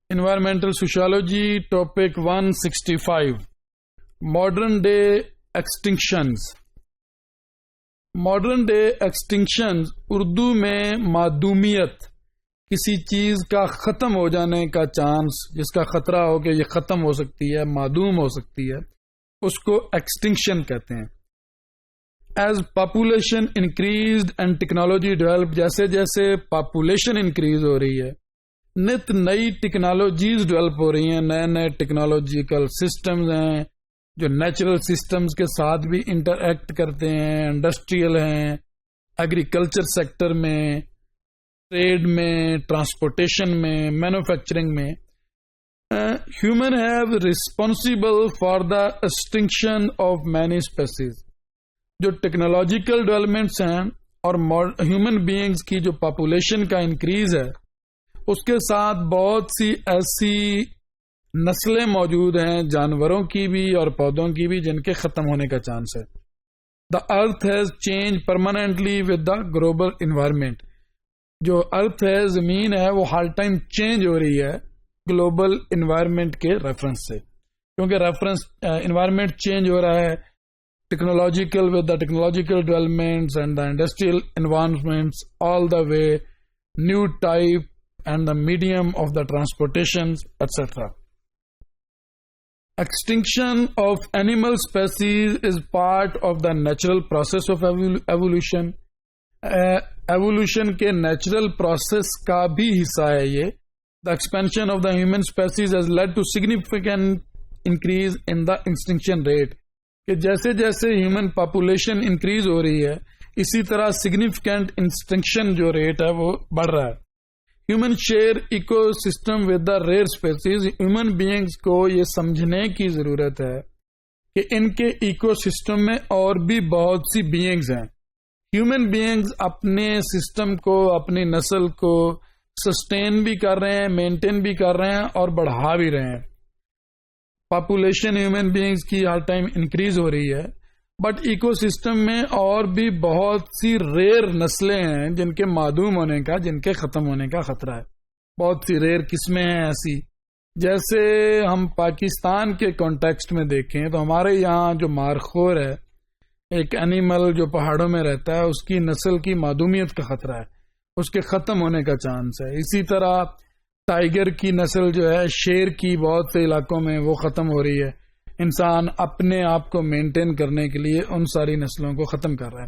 Environmental Sociology, Topic 165. Modern Day Extinctions. Modern Day Extinctions Urdu میں معدومیت، کسی چیز کا ختم ہو جانے کا چانس، جس کا خطرہ ہو کہ یہ ختم ہو سکتی ہے، معدوم ہو سکتی ہے، اس کو ایکسٹنکشن کہتے ہیں. As population increased and technology develop, جیسے جیسے پاپولیشن انکریز ہو رہی ہے، نت نئی ٹیکنالوجیز ڈیولپ ہو رہی ہیں، نئے نئے ٹیکنالوجیکل سسٹمز ہیں جو نیچرل سسٹمز کے ساتھ بھی انٹریکٹ کرتے ہیں، انڈسٹریل ہیں، ایگریکلچر سیکٹر میں، ٹریڈ میں، ٹرانسپورٹیشن میں، مینوفیکچرنگ میں. Human have responsible for the extinction of many species. جو ٹیکنالوجیکل ڈیولپمنٹس ہیں اور ہیومن بینگز کی جو پاپولیشن کا انکریز ہے، اس کے ساتھ بہت سی ایسی نسلیں موجود ہیں، جانوروں کی بھی اور پودوں کی بھی، جن کے ختم ہونے کا چانس ہے. The earth has change permanently with the global environment. جو ارتھ ہے، زمین ہے، وہ ہر ٹائم چینج ہو رہی ہے گلوبل انوائرمنٹ کے ریفرنس سے، کیونکہ ریفرنس انوائرمنٹ چینج ہو رہا ہے technological with the technological developments and the industrial environments all the way, new type and the medium of the transportations, etc. Extinction of animal species is part of the natural process of evolution. Evolution کے natural process کا بھی حصہ ہے یہ. The expansion of the human species has led to significant increase in the extinction rate. کہ جیسے جیسے human population increase ہو رہی ہے، اسی طرح significant extinction جو ریٹ ہے وہ بڑھ رہا ہے. Human share ecosystem with the rare species. Human beings کو یہ سمجھنے کی ضرورت ہے کہ ان کے ایکو سسٹم میں اور بھی بہت سی بینگز ہیں. ہیومن بینگز اپنے سسٹم کو، اپنی نسل کو سسٹین بھی کر رہے ہیں، مینٹین بھی کر رہے ہیں اور بڑھا بھی رہے ہیں. پاپولیشن ہیومن بینگز کی ہر ٹائم انکریز ہو رہی ہے، بٹ ایکو سسٹم میں اور بھی بہت سی ریئر نسلیں ہیں جن کے معدوم ہونے کا، جن کے ختم ہونے کا خطرہ ہے. بہت سی ریئر قسمیں ہیں ایسی. جیسے ہم پاکستان کے کانٹیکسٹ میں دیکھیں تو ہمارے یہاں جو مارخور ہے، ایک اینیمل جو پہاڑوں میں رہتا ہے، اس کی نسل کی معدومیت کا خطرہ ہے، اس کے ختم ہونے کا چانس ہے. اسی طرح ٹائیگر کی نسل جو ہے، شیر کی، بہت سے علاقوں میں وہ ختم ہو رہی ہے. انسان اپنے آپ کو مینٹین کرنے کے لیے ان ساری نسلوں کو ختم کر رہا ہے.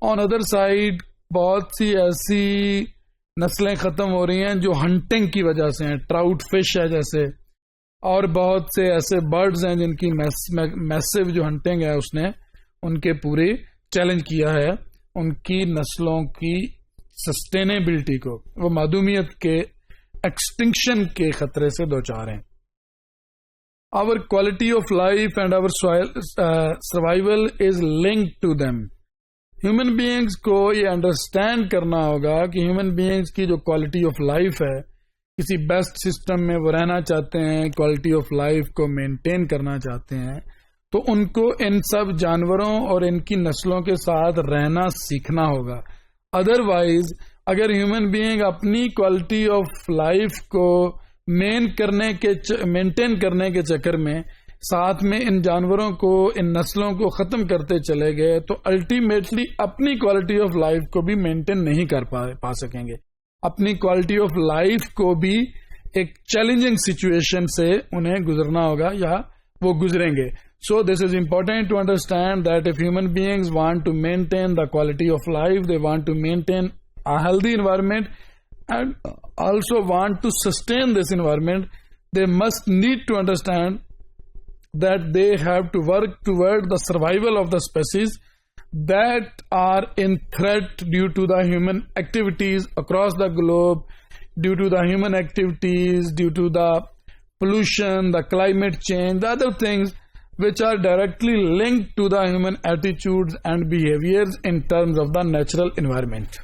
آن ادر سائڈ بہت سی ایسی نسلیں ختم ہو رہی ہیں جو ہنٹنگ کی وجہ سے ہیں. ٹراؤٹ فش ہے جیسے، اور بہت سے ایسے برڈز ہیں جن کی میسو جو ہنٹنگ ہے اس نے ان کے پورے چیلنج کیا ہے، ان کی نسلوں کی سسٹینیبلٹی کو. وہ معدومیت کے، ایکسٹنکشن کے خطرے سے دوچار ہیں. Our quality of life and our survival is linked to them. Human beings کو یہ انڈرسٹینڈ کرنا ہوگا کہ human beings کی جو quality of life ہے، کسی بیسٹ سسٹم میں وہ رہنا چاہتے ہیں، quality of life کو مینٹین کرنا چاہتے ہیں، تو ان کو ان سب جانوروں اور ان کی نسلوں کے ساتھ رہنا سیکھنا ہوگا. ادروائز اگر ہیومن بینگ اپنی کوالٹی آف لائف کو مینٹین کرنے کے چکر میں ساتھ میں ان جانوروں کو، ان نسلوں کو ختم کرتے چلے گئے تو الٹیمیٹلی اپنی کوالٹی آف لائف کو بھی مینٹین نہیں کر پا سکیں گے. اپنی کوالٹی آف لائف کو بھی ایک چیلنجنگ سچویشن سے انہیں گزرنا ہوگا یا وہ گزریں گے. So this is important to understand that if human beings want to maintain the quality of life, they want to maintain a healthy environment and also want to sustain this environment, they must need to understand that they have to work toward the survival of the species that are in threat due to the human activities across the globe, due to the human activities, due to the pollution, the climate change, the other things which are directly linked to the human attitudes and behaviors in terms of the natural environment.